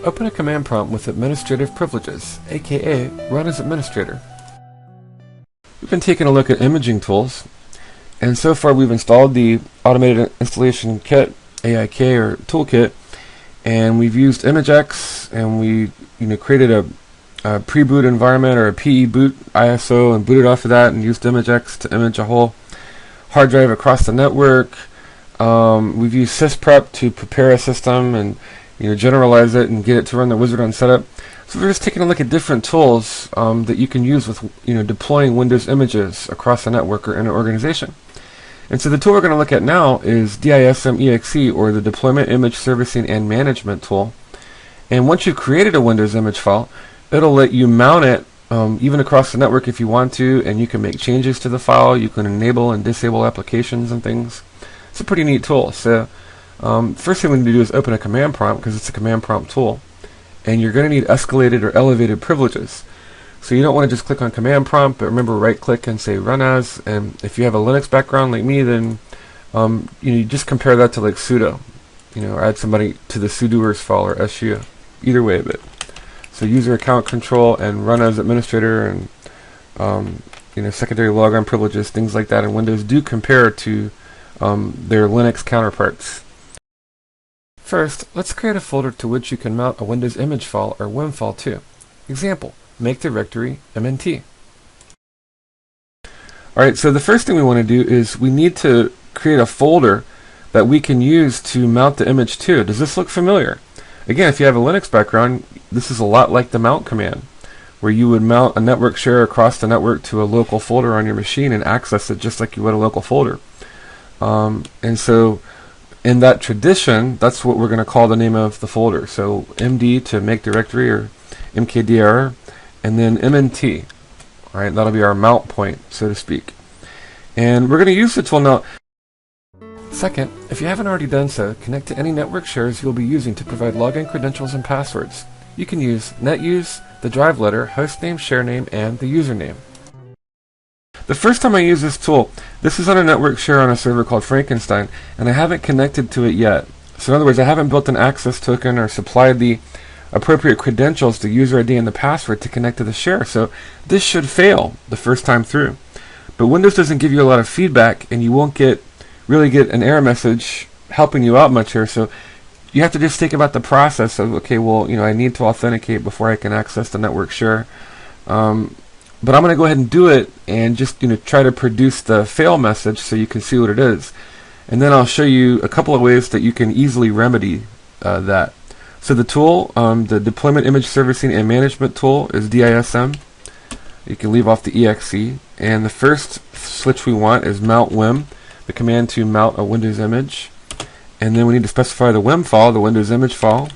Open a command prompt with administrative privileges, aka run as administrator. We've been taking a look at imaging tools, and so far we've installed the automated installation kit, AIK or toolkit, and we've used ImageX, and we created a pre-boot environment or a PE boot ISO and booted off of that and used ImageX to image a whole hard drive across the network. We've used sysprep to prepare a system and generalize it and get it to run the wizard on setup. So we're just taking a look at different tools that you can use with deploying Windows images across a network or in an organization. And so the tool we're going to look at now is dism.exe, or the Deployment Image Servicing and Management tool. And once you've created a Windows image file, it'll let you mount it even across the network if you want to, and you can make changes to the file. You can enable and disable applications and things. It's a pretty neat tool. So first thing we need to do is open a command prompt, because it's a command prompt tool, and you're going to need escalated or elevated privileges. So you don't want to just click on command prompt, but remember, right click and say run as. And if you have a Linux background like me, then you just compare that to like sudo, or add somebody to the sudoers file or su, either way of it. So user account control and run as administrator and secondary logon privileges, things like that in Windows do compare to their Linux counterparts. First, let's create a folder to which you can mount a Windows image file or WIM file to. Example, make directory mnt. Alright, so the first thing we want to do is we need to create a folder that we can use to mount the image to. Does this look familiar? Again, if you have a Linux background, this is a lot like the mount command, where you would mount a network share across the network to a local folder on your machine and access it just like you would a local folder. And so in that tradition, that's what we're going to call the name of the folder. So md to make directory, or mkdir, and then mnt. All right, that'll be our mount point, so to speak. And we're going to use the tool now. Second, if you haven't already done so, connect to any network shares you'll be using to provide login credentials and passwords. You can use netuse, the drive letter, hostname, share name, and the username. The first time I use this tool, this is on a network share on a server called Frankenstein, and I haven't connected to it yet. So in other words, I haven't built an access token or supplied the appropriate credentials, the user ID and the password to connect to the share. So this should fail the first time through. But Windows doesn't give you a lot of feedback, and you won't really get an error message helping you out much here. So you have to just think about the process of, okay, well, I need to authenticate before I can access the network share. But I'm going to go ahead and do it and just try to produce the fail message so you can see what it is. And then I'll show you a couple of ways that you can easily remedy that. So the tool, the Deployment Image Servicing and Management tool, is DISM. You can leave off the exe. And the first switch we want is mount WIM, the command to mount a Windows image. And then we need to specify the WIM file, the Windows image file.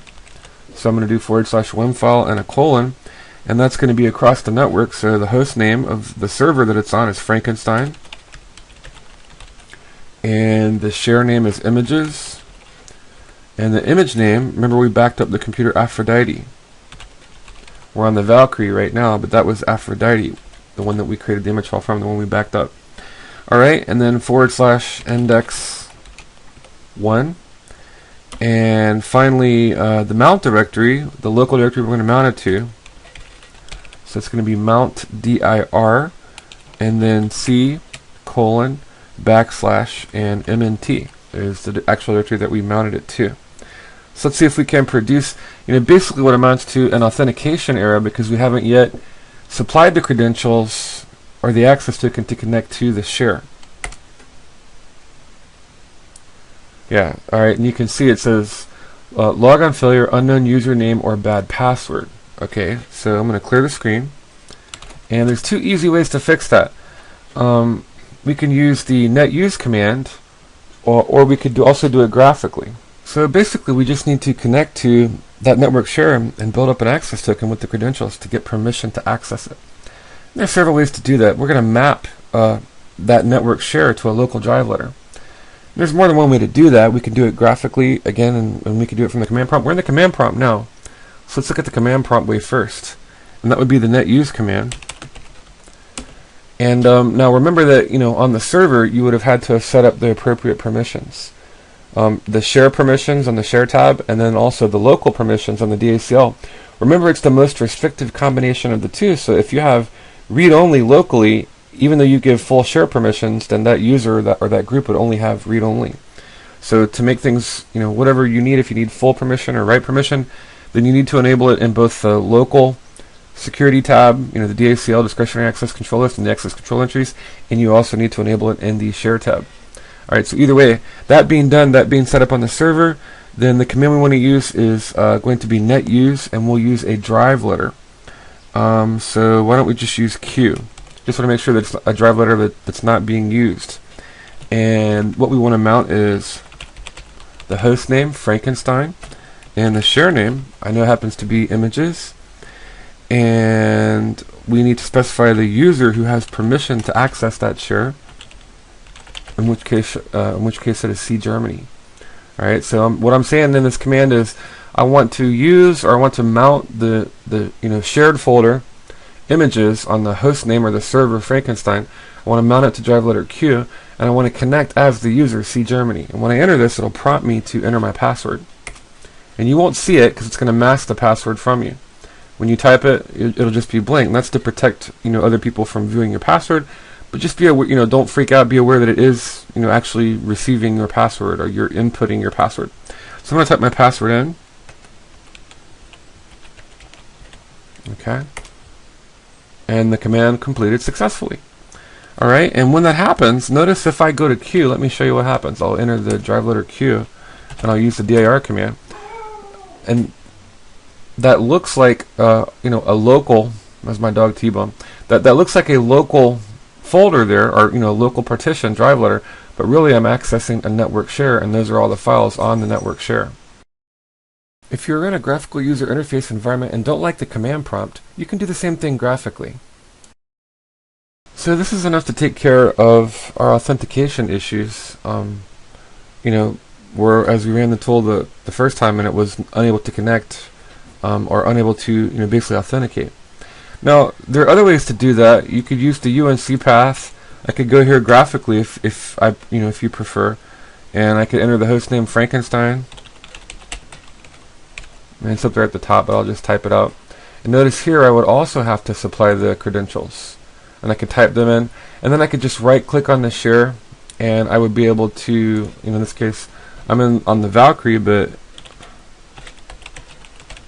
So I'm going to do /WIM file and a colon. And that's going to be across the network. So the host name of the server that it's on is Frankenstein. And the share name is images. And the image name, remember we backed up the computer Aphrodite. We're on the Valkyrie right now, but that was Aphrodite, the one that we created the image file from, the one we backed up. Alright, and then /index1. And finally, the mount directory, the local directory we're going to mount it to. So it's going to be mount dir, and then c:// and mnt is the actual directory that we mounted it to. So let's see if we can produce, basically what amounts to an authentication error, because we haven't yet supplied the credentials or the access token to connect to the share. Yeah, alright, and you can see it says logon failure, unknown username, or bad password. Okay, so I'm going to clear the screen, and there's two easy ways to fix that. We can use the netuse command, or we could also do it graphically. So basically we just need to connect to that network share and build up an access token with the credentials to get permission to access it. And there are several ways to do that. We're going to map that network share to a local drive letter. There's more than one way to do that. We can do it graphically again, and we can do it from the command prompt. We're in the command prompt now. So let's look at the command prompt way first. And that would be the netuse command. And now remember that on the server you would have had to have set up the appropriate permissions. the share permissions on the share tab, and then also the local permissions on the DACL. Remember, it's the most restrictive combination of the two, so if you have read-only locally, even though you give full share permissions, then that user or that group would only have read-only. So to make things, whatever you need, if you need full permission or write permission, then you need to enable it in both the local security tab, the DACL, discretionary access control list, and the access control entries, and you also need to enable it in the share tab. Alright, so either way, that being done, that being set up on the server, then the command we want to use is going to be netuse, and we'll use a drive letter. So why don't we just use Q? Just want to make sure that it's a drive letter that's not being used. And what we want to mount is the host name, Frankenstein, and the share name, I know happens to be images, and we need to specify the user who has permission to access that share, in which case it is C Germany. Alright, so what I'm saying in this command is I want to use, or I want to mount the shared folder images on the host name or the server Frankenstein. I want to mount it to drive letter Q, and I want to connect as the user C Germany. And when I enter this, it'll prompt me to enter my password. And you won't see it because it's going to mask the password from you. When you type it, it'll just be blank. And that's to protect other people from viewing your password. But just be aware, don't freak out. Be aware that it is actually receiving your password, or you're inputting your password. So I'm going to type my password in. Okay. And the command completed successfully. Alright, and when that happens, notice if I go to Q, let me show you what happens. I'll enter the drive letter Q, and I'll use the dir command. And that looks like a local, as my dog T-Bone, that looks like a local folder there, or local partition drive letter, but really I'm accessing a network share, and those are all the files on the network share. If you're in a graphical user interface environment and don't like the command prompt, you can do the same thing graphically. So this is enough to take care of our authentication issues. Where as we ran the tool the first time and it was unable to connect, or unable to basically authenticate. Now there are other ways to do that. You could use the UNC path. I could go here graphically if you prefer, and I could enter the host name Frankenstein. And it's up there at the top, but I'll just type it out. And notice here I would also have to supply the credentials, and I could type them in, and then I could just right click on the share, and I would be able to, in this case I'm on the Valkyrie, but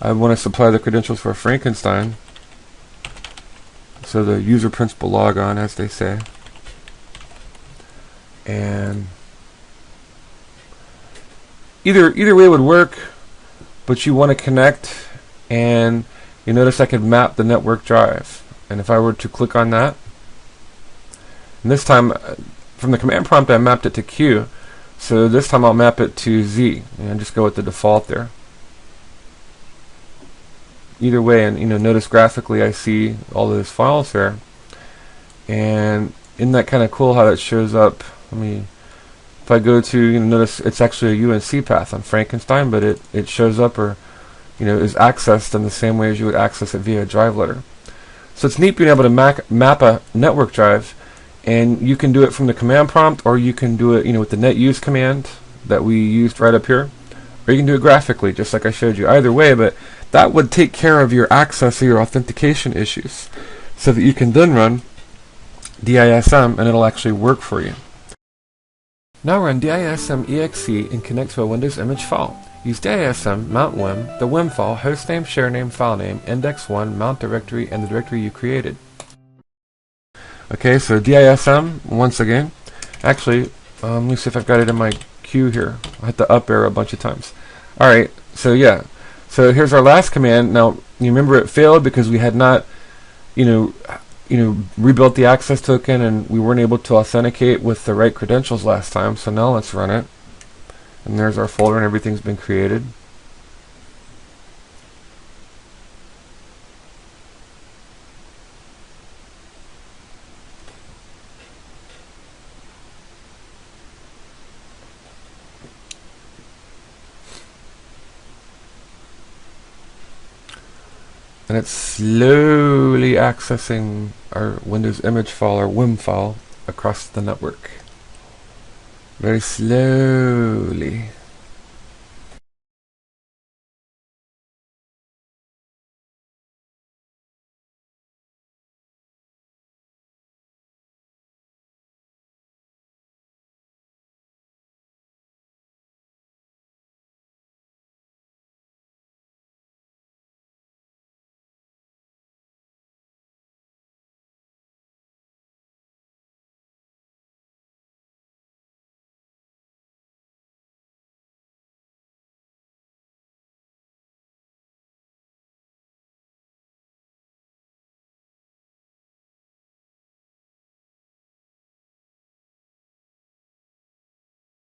I want to supply the credentials for Frankenstein. So the user principal logon, as they say. And either way would work, but you want to connect, and you notice I could map the network drive. And if I were to click on that, and this time from the command prompt I mapped it to Q, so this time I'll map it to Z and just go with the default there. Either way, and notice graphically I see all those files there, and isn't that kind of cool how that shows up? If I go to, notice it's actually a UNC path on Frankenstein, but it shows up, or is accessed in the same way as you would access it via a drive letter. So it's neat being able to map a network drive, and you can do it from the command prompt, or you can do it with the netuse command that we used right up here, or you can do it graphically just like I showed you. Either way, but that would take care of your access or your authentication issues, so that you can then run dism and it'll actually work for you. Now run dism.exe and connect to a Windows image file. Use dism, mount wim, the wim file, hostname, share name, file name, index1, mount directory, and the directory you created. Okay, so dism, once again. Actually, let me see if I've got it in my queue here. I hit the up arrow a bunch of times. Alright, so yeah. So here's our last command. Now, you remember it failed because we had not, rebuilt the access token, and we weren't able to authenticate with the right credentials last time. So now let's run it. And there's our folder, and everything's been created. And it's slowly accessing our Windows image file, or WIM file, across the network. Very slowly.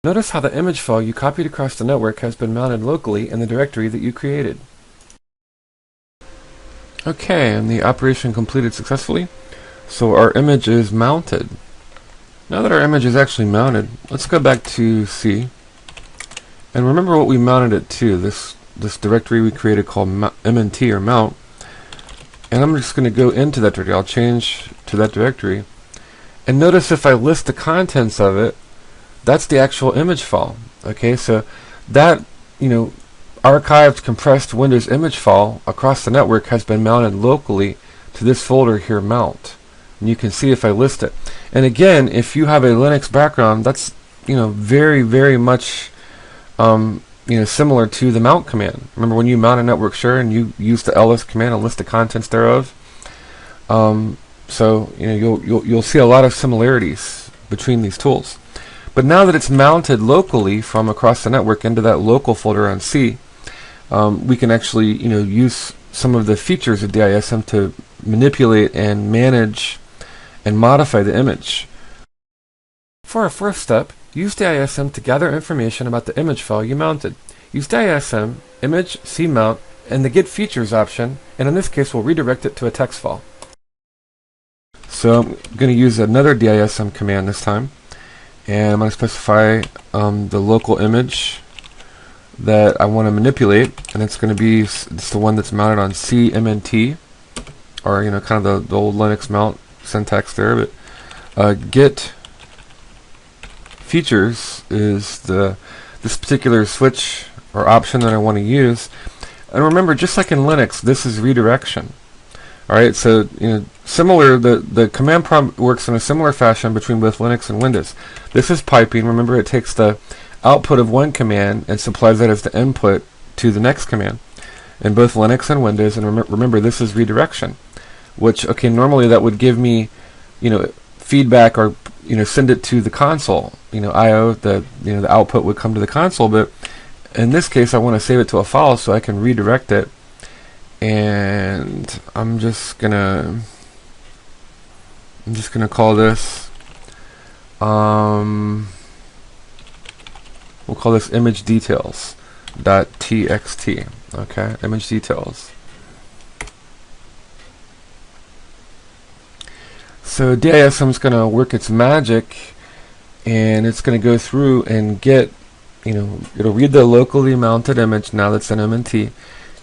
Notice how the image file you copied across the network has been mounted locally in the directory that you created. Okay, and the operation completed successfully. So our image is mounted. Now that our image is actually mounted, let's go back to C. And remember what we mounted it to, this directory we created called mnt or mount. And I'm just going to go into that directory. I'll change to that directory. And notice if I list the contents of it, that's the actual image file. Okay, so that, archived compressed Windows image file across the network has been mounted locally to this folder here, mount. And you can see if I list it. And again, if you have a Linux background, that's very, very much similar to the mount command. Remember when you mount a network share and you use the ls command and list the contents thereof. So you'll see a lot of similarities between these tools. But now that it's mounted locally from across the network into that local folder on C, we can actually use some of the features of DISM to manipulate and manage and modify the image. For our first step, use DISM to gather information about the image file you mounted. Use DISM, image, cmount, and the get features option, and in this case we'll redirect it to a text file. So I'm going to use another DISM command this time. And I'm going to specify the local image that I want to manipulate, and it's going to be the one that's mounted on CMNT, or kind of the old Linux mount syntax there. But get features is this particular switch or option that I want to use. And remember, just like in Linux, this is redirection. Alright, so similar, the command prompt works in a similar fashion between both Linux and Windows. This is piping. Remember, it takes the output of one command and supplies that as the input to the next command in both Linux and Windows. And remember, this is redirection, which normally that would give me feedback or send it to the console. IO, the output would come to the console, but in this case I want to save it to a file so I can redirect it. And I'm just gonna call this we'll call this image details.txt. Okay, image details. So DISM is going to work its magic, and it's going to go through and get, it'll read the locally mounted image now that's in MNT.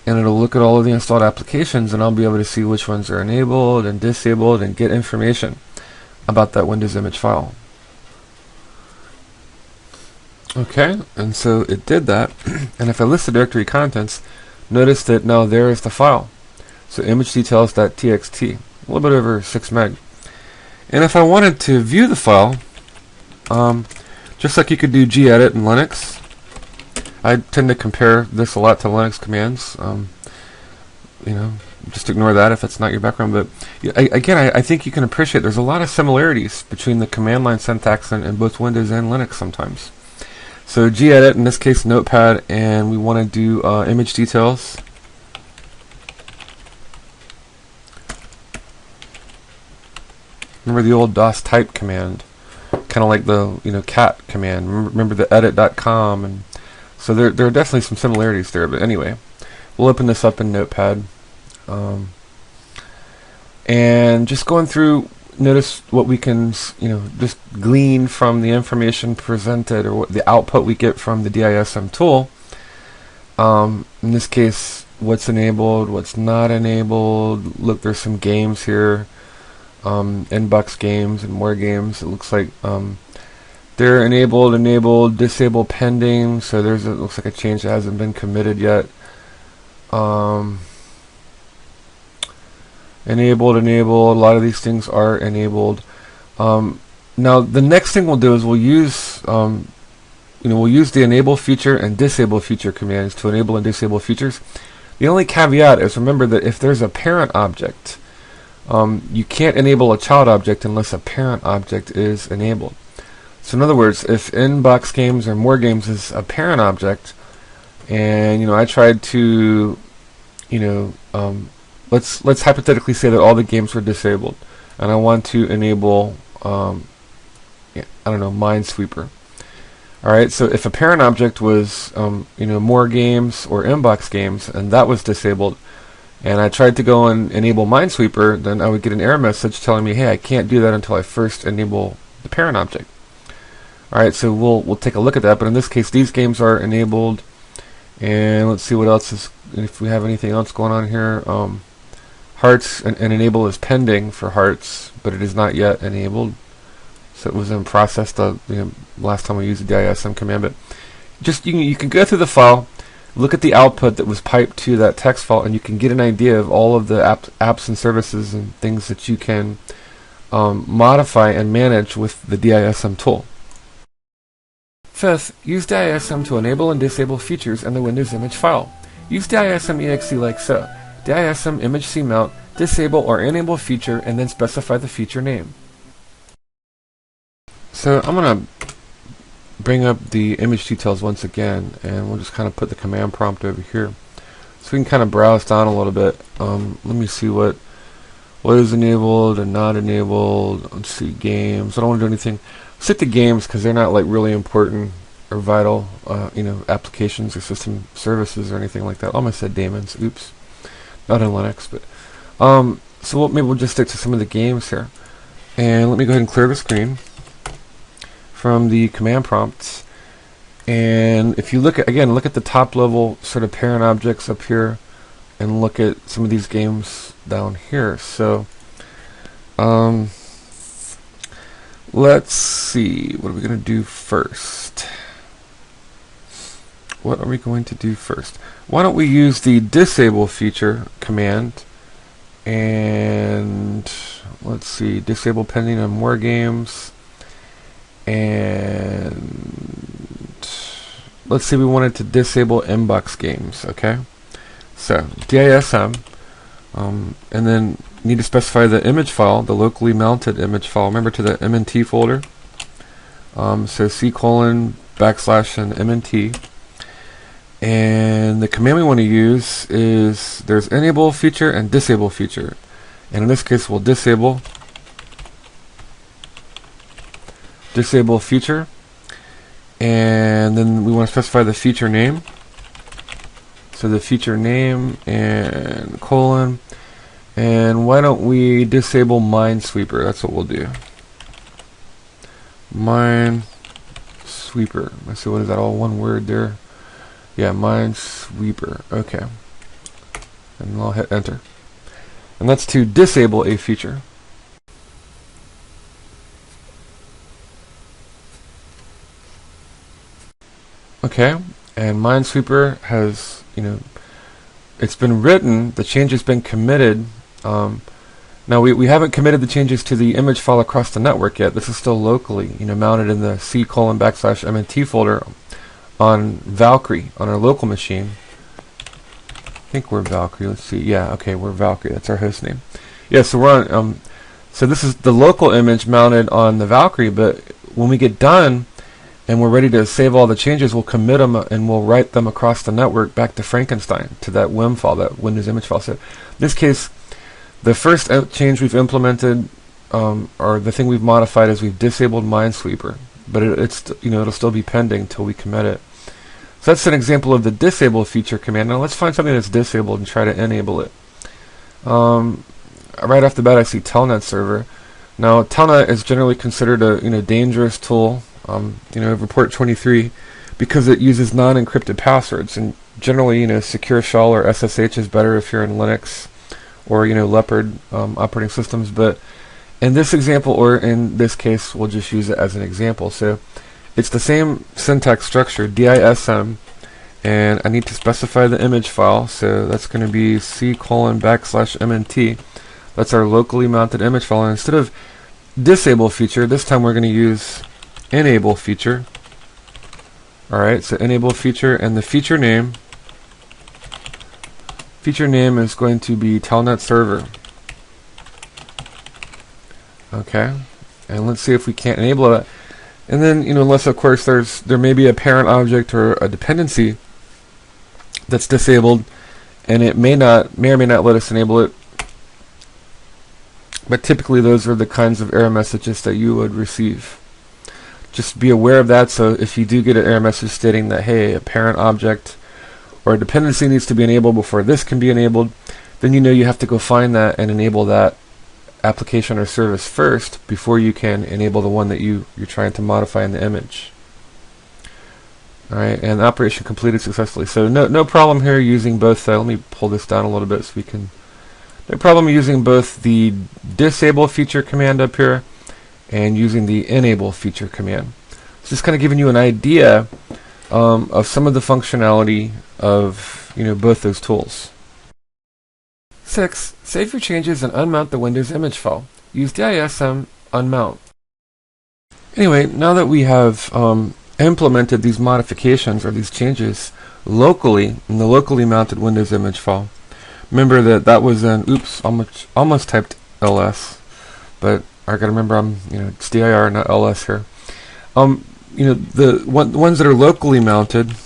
And it'll look at all of the installed applications, and I'll be able to see which ones are enabled and disabled and get information about that Windows image file. Okay, and so it did that. And if I list the directory contents, notice that now there is the file. So image details.txt, a little bit over 6 meg. And if I wanted to view the file, just like you could do gedit in Linux, I tend to compare this a lot to Linux commands. Just ignore that if it's not your background. But again, I think you can appreciate there's a lot of similarities between the command line syntax in both Windows and Linux sometimes. So gedit, in this case Notepad, and we want to do image details. Remember the old DOS type command, kind of like the cat command. Remember the edit.com and so there are definitely some similarities there, but anyway, we'll open this up in Notepad. And just going through, notice what we can, just glean from the information presented, or what the output we get from the DISM tool. In this case, what's enabled, what's not enabled. Look, there's some games here, inbox games and more games. It looks like They're enabled, disable pending. So there's it looks like a change that hasn't been committed yet. Enabled. A lot of these things are enabled. Now the next thing we'll do is we'll use we'll use the enable feature and disable feature commands to enable and disable features. The only caveat is, remember that if there's a parent object, you can't enable a child object unless a parent object is enabled. So in other words, if inbox games or more games is a parent object, and I tried to, let's hypothetically say that all the games were disabled, and I want to enable, Minesweeper. All right, so if a parent object was, more games or inbox games, and that was disabled, and I tried to go and enable Minesweeper, then I would get an error message telling me, hey, I can't do that until I first enable the parent object. All right, so we'll take a look at that. But in this case, these games are enabled, and let's see what else is. If we have anything else going on here, Hearts and enable is pending for Hearts, but it is not yet enabled. So it was in process the last time we used the dism command. But just you can go through the file, look at the output that was piped to that text file, and you can get an idea of all of the apps and services and things that you can modify and manage with the dism tool. Fifth, use dism to enable and disable features in the Windows image file. Use dism.exe like so. Dism image cmount, disable or enable feature, and then specify the feature name. So I'm going to bring up the image details once again, and we'll just kind of put the command prompt over here. So we can kind of browse down a little bit. Let me see what is enabled and not enabled. Let's see, games. I don't want to do anything. Stick to games because they're not like really important or vital, applications or system services or anything like that. I almost said daemons. Oops, not in Linux, but so maybe we'll just stick to some of the games here. And let me go ahead and clear the screen from the command prompts. And if you look at the top level sort of parent objects up here, and look at some of these games down here. So let's see, what are we going to do first? Why don't we use the disable feature command, and let's see, disable pending on more games, and let's say we wanted to disable inbox games. Okay, so dism, and then need to specify the image file, the locally mounted image file. Remember, to the mnt folder. So c:\/ and mnt. And the command we want to use is, there's enable feature and disable feature. And in this case, we'll disable feature. And then we want to specify the feature name. So the feature name and colon. And why don't we disable Minesweeper? That's what we'll do. Minesweeper. Let's see, what is that, all one word there? Yeah, Minesweeper. Okay. And I'll hit enter. And that's to disable a feature. Okay, and Minesweeper has, it's been written, the change has been committed. Now we haven't committed the changes to the image file across the network yet. This is still locally, mounted in the c:\/ folder on Valkyrie, on our local machine. I think we're Valkyrie. Let's see. Yeah, okay, we're Valkyrie. That's our host name. Yeah, so we're on. So this is the local image mounted on the Valkyrie. But when we get done and we're ready to save all the changes, we'll commit them and we'll write them across the network back to Frankenstein, to that WIM file, that Windows image file. So in this case, the first change we've implemented, or the thing we've modified, is we've disabled Minesweeper, but it's it'll still be pending until we commit it. So that's an example of the disable feature command. Now let's find something that's disabled and try to enable it. Right off the bat, I see Telnet server. Now Telnet is generally considered a dangerous tool, over port 23, because it uses non-encrypted passwords, and generally Secure Shell or SSH is better if you're in Linux or Leopard operating systems. But in this example, or in this case, we'll just use it as an example. So it's the same syntax structure, dism, and I need to specify the image file, so that's going to be c:\mnt. That's our locally mounted image file, and instead of disable feature, this time we're going to use enable feature. Alright, so enable feature, and the feature name is going to be telnet server. Okay, and let's see if we can't enable it. And then, unless of course there may be a parent object or a dependency that's disabled, and it may or may not let us enable it. But typically those are the kinds of error messages that you would receive. Just be aware of that, so if you do get an error message stating that, hey, a parent object or a dependency needs to be enabled before this can be enabled, then you have to go find that and enable that application or service first before you can enable the one that you're trying to modify in the image. Alright, and the operation completed successfully. So no problem here using both. Let me pull this down a little bit so we can. No problem using both the disable feature command up here and using the enable feature command. It's just kind of giving you an idea of some of the functionality of both those tools. 6. Save your changes and unmount the Windows image file. Use dism unmount. Anyway, now that we have implemented these modifications or these changes locally in the locally mounted Windows image file, remember that was an almost typed ls, but I gotta remember it's dir, not ls here. The ones that are locally mounted,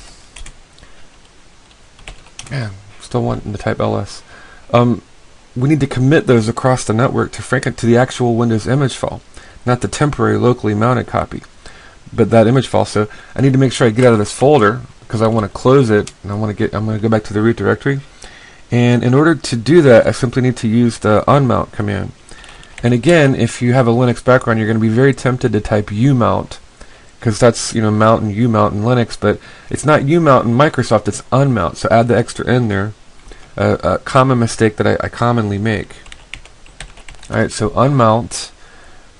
man, still wanting to type ls. We need to commit those across the network to the actual Windows image file, not the temporary locally mounted copy, but that image file. So I need to make sure I get out of this folder because I want to close it, and I'm going to go back to the root directory. And in order to do that, I simply need to use the unmount command. And again, if you have a Linux background, you're going to be very tempted to type umount, because that's mount and umount in Linux, but it's not umount in Microsoft, it's unmount. So add the extra n there. A common mistake that I commonly make. Alright, so unmount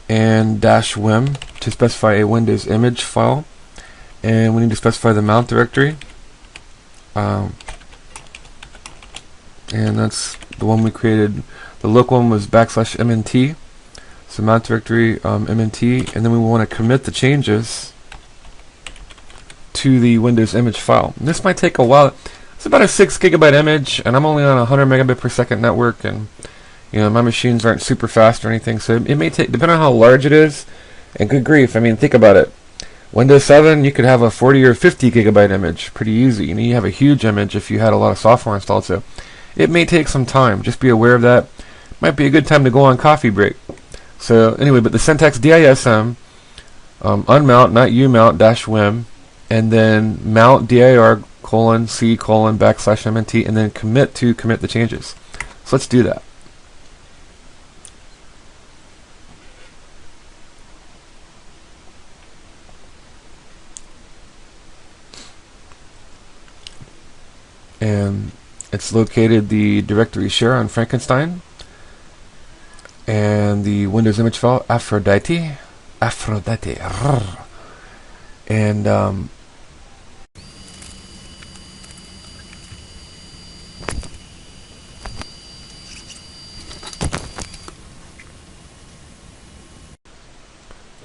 and -wim to specify a Windows image file, and we need to specify the mount directory, and that's the one we created. The local one was \mnt, so mount directory mnt, and then we want to commit the changes to the Windows image file. And this might take a while. It's about a 6 GB image, and I'm only on a 100 megabit per second network, and my machines aren't super fast or anything, so it may take, depending on how large it is, and good grief, I mean, think about it. Windows 7, you could have a 40 or 50 gigabyte image pretty easy. You have a huge image if you had a lot of software installed, so it may take some time. Just be aware of that. Might be a good time to go on coffee break. So anyway, but the syntax dism, unmount, not umount, -wim, and then mount dir :c \mnt, and then commit the changes. So let's do that. And it's located the directory share on Frankenstein and the Windows image file Aphrodite,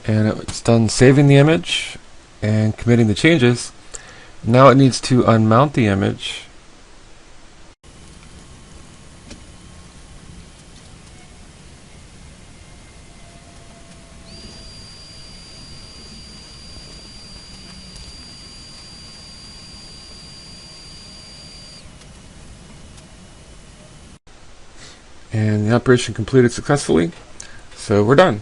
and it's done saving the image and committing the changes. Now it needs to unmount the image. And the operation completed successfully. So we're done.